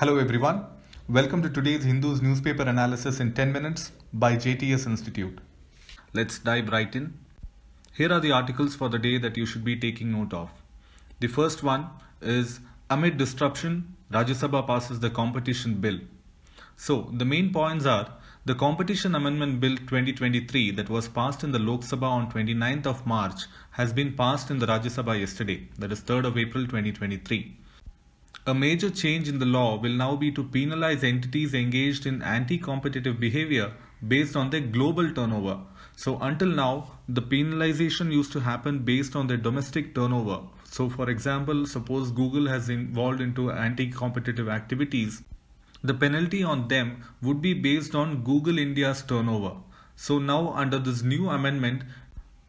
Hello everyone. Welcome to today's Hindu's newspaper analysis in 10 minutes by JTS Institute. Let's dive right in. Here are the articles for the day that you should be taking note of. The first one is amid disruption, Rajya Sabha passes the competition bill. So the main points are the Competition Amendment Bill 2023 that was passed in the Lok Sabha on 29th of March has been passed in the Rajya Sabha yesterday, that is 3rd of April 2023. A major change in the law will now be to penalize entities engaged in anti-competitive behavior based on their global turnover. So until now, the penalization used to happen based on their domestic turnover. So for example, suppose Google has involved into anti-competitive activities, the penalty on them would be based on Google India's turnover. So now under this new amendment,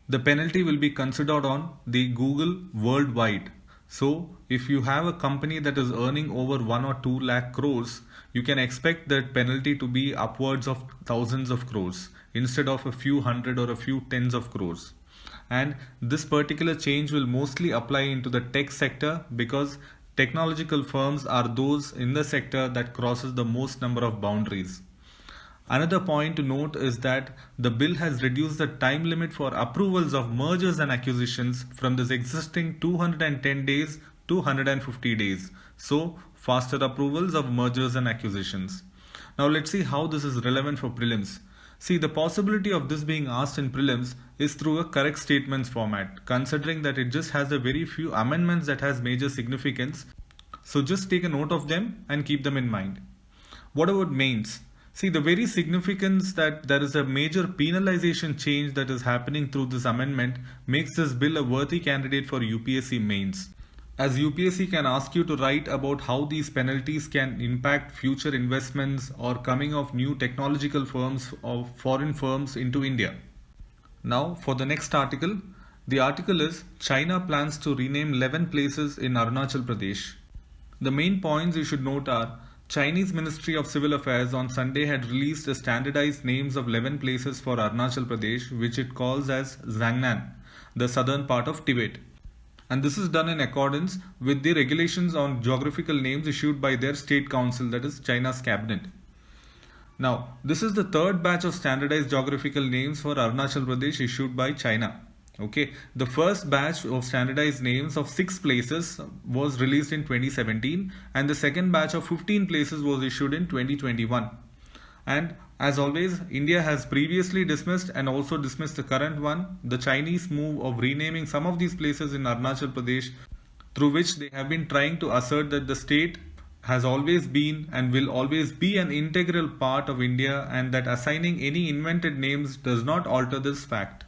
the penalty will be considered on the Google worldwide. So if you have a company that is earning over 1 or 2 lakh crores, you can expect that penalty to be upwards of thousands of crores instead of a few hundred or a few tens of crores. And this particular change will mostly apply into the tech sector because technological firms are those in the sector that crosses the most number of boundaries. Another point to note is that the bill has reduced the time limit for approvals of mergers and acquisitions from this existing 210 days to 150 days. So, faster approvals of mergers and acquisitions. Now let's see how this is relevant for prelims. See, the possibility of this being asked in prelims is through a correct statements format, considering that it just has a very few amendments that has major significance. So just take a note of them and keep them in mind. What about mains? See, the very significance that there is a major penalization change that is happening through this amendment makes this bill a worthy candidate for UPSC mains. As UPSC can ask you to write about how these penalties can impact future investments or coming of new technological firms or foreign firms into India. Now for the next article, the article is China plans to rename 11 places in Arunachal Pradesh. The main points you should note are Chinese Ministry of Civil Affairs on Sunday had released the standardized names of 11 places for Arunachal Pradesh, which it calls as Zangnan, the southern part of Tibet. And this is done in accordance with the regulations on geographical names issued by their state council, that is China's cabinet. Now, this is the third batch of standardized geographical names for Arunachal Pradesh issued by China. Okay, the first batch of standardized names of 6 places was released in 2017 and the second batch of 15 places was issued in 2021. And as always, India has previously dismissed and also dismissed the current one, the Chinese move of renaming some of these places in Arunachal Pradesh, through which they have been trying to assert that the state has always been and will always be an integral part of India and that assigning any invented names does not alter this fact.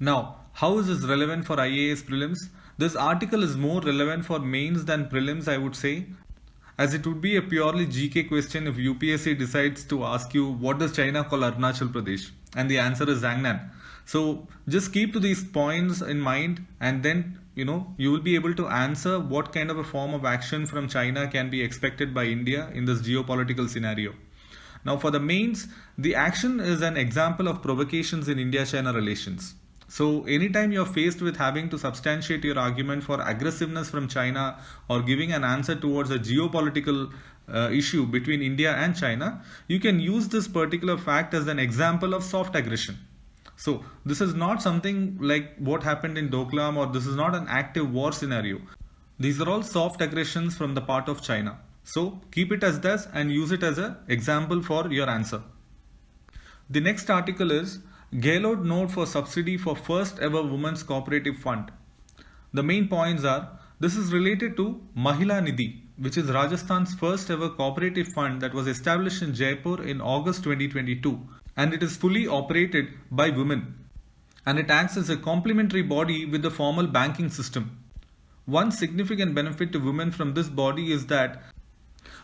Now, how is this relevant for IAS prelims? This article is more relevant for mains than prelims, I would say, as it would be a purely GK question if UPSC decides to ask you what does China call Arunachal Pradesh, and the answer is Zangnan. So just keep to these points in mind and then you will be able to answer what kind of a form of action from China can be expected by India in this geopolitical scenario. Now for the mains, the action is an example of provocations in India-China relations. So anytime you're faced with having to substantiate your argument for aggressiveness from China or giving an answer towards a geopolitical issue between India and China, you can use this particular fact as an example of soft aggression. So this is not something like what happened in Doklam, or this is not an active war scenario. These are all soft aggressions from the part of China. So keep it as this and use it as an example for your answer. The next article is Gaylord note for subsidy for first ever women's cooperative fund. The main points are, this is related to Mahila Nidhi, which is Rajasthan's first ever cooperative fund that was established in Jaipur in August 2022, and it is fully operated by women, and it acts as a complementary body with the formal banking system. One significant benefit to women from this body is that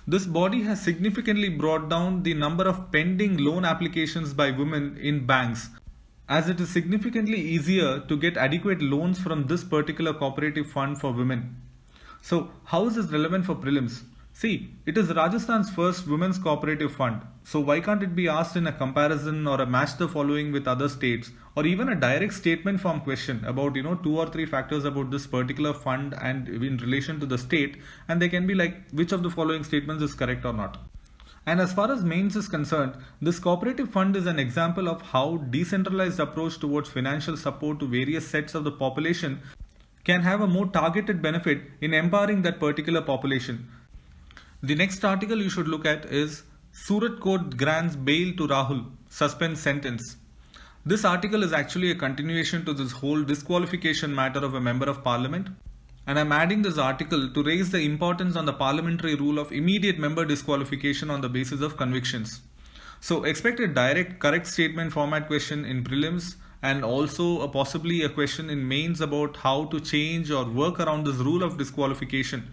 this body has significantly brought down the number of pending loan applications by women in banks, as it is significantly easier to get adequate loans from this particular cooperative fund for women. So how is this relevant for prelims? See, it is Rajasthan's first women's cooperative fund. So why can't it be asked in a comparison or a match the following with other states, or even a direct statement form question about 2 or 3 factors about this particular fund and in relation to the state, and they can be like which of the following statements is correct or not. And as far as mains is concerned, this cooperative fund is an example of how decentralized approach towards financial support to various sets of the population can have a more targeted benefit in empowering that particular population. The next article you should look at is Surat Court grants bail to Rahul, suspense sentence. This article is actually a continuation to this whole disqualification matter of a member of parliament, and I'm adding this article to raise the importance on the parliamentary rule of immediate member disqualification on the basis of convictions. So expect a direct correct statement format question in prelims, and also possibly a question in mains about how to change or work around this rule of disqualification.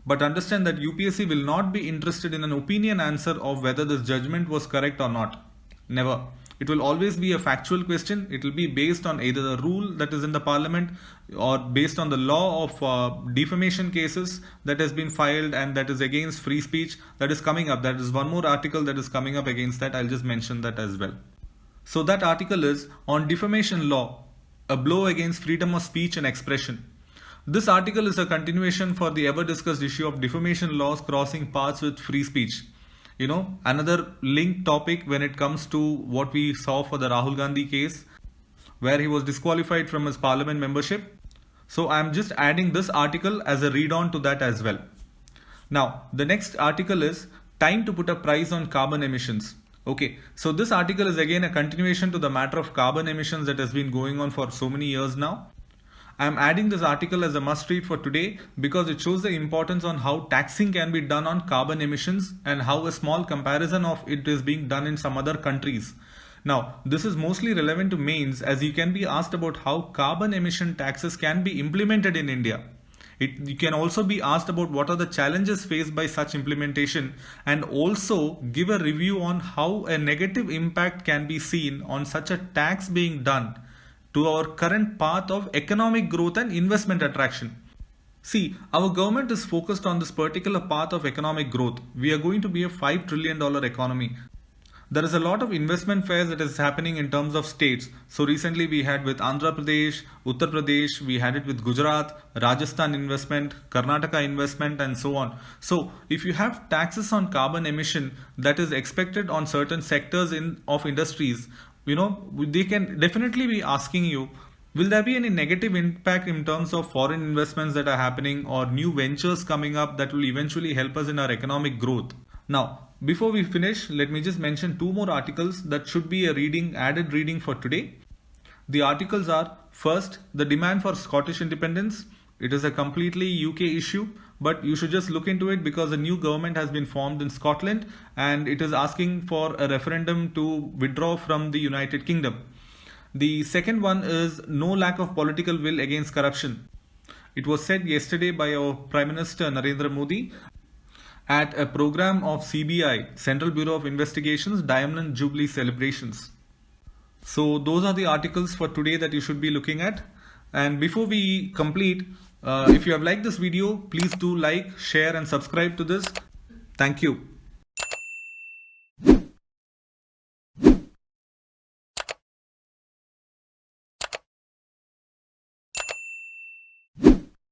But understand that UPSC will not be interested in an opinion answer of whether this judgment was correct or not. Never. It will always be a factual question. It will be based on either the rule that is in the parliament or based on the law of defamation cases that has been filed and that is against free speech that is coming up. That is one more article that is coming up against that. I'll just mention that as well. So that article is on defamation law, a blow against freedom of speech and expression. This article is a continuation for the ever discussed issue of defamation laws crossing paths with free speech. Another linked topic when it comes to what we saw for the Rahul Gandhi case, where he was disqualified from his parliament membership. So I'm just adding this article as a read on to that as well. Now, the next article is time to put a price on carbon emissions. Okay, so this article is again a continuation to the matter of carbon emissions that has been going on for so many years now. I am adding this article as a must read for today because it shows the importance on how taxing can be done on carbon emissions and how a small comparison of it is being done in some other countries. Now, this is mostly relevant to mains as you can be asked about how carbon emission taxes can be implemented in India. You can also be asked about what are the challenges faced by such implementation and also give a review on how a negative impact can be seen on such a tax being done to our current path of economic growth and investment attraction. See, our government is focused on this particular path of economic growth. We are going to be a $5 trillion economy. There is a lot of investment fairs that is happening in terms of states. So recently we had with Andhra Pradesh, Uttar Pradesh, we had it with Gujarat, Rajasthan investment, Karnataka investment and so on. So if you have taxes on carbon emission that is expected on certain sectors of industries, they can definitely be asking you, will there be any negative impact in terms of foreign investments that are happening or new ventures coming up that will eventually help us in our economic growth? Now, before we finish, let me just mention 2 more articles that should be a added reading for today. The articles are, first, the demand for Scottish independence. It is a completely UK issue, but you should just look into it because a new government has been formed in Scotland and it is asking for a referendum to withdraw from the United Kingdom. The second one is no lack of political will against corruption. It was said yesterday by our Prime Minister Narendra Modi at a program of CBI, Central Bureau of Investigation's Diamond Jubilee celebrations. So those are the articles for today that you should be looking at. And before we complete, if you have liked this video, please do like, share and subscribe to this. Thank you.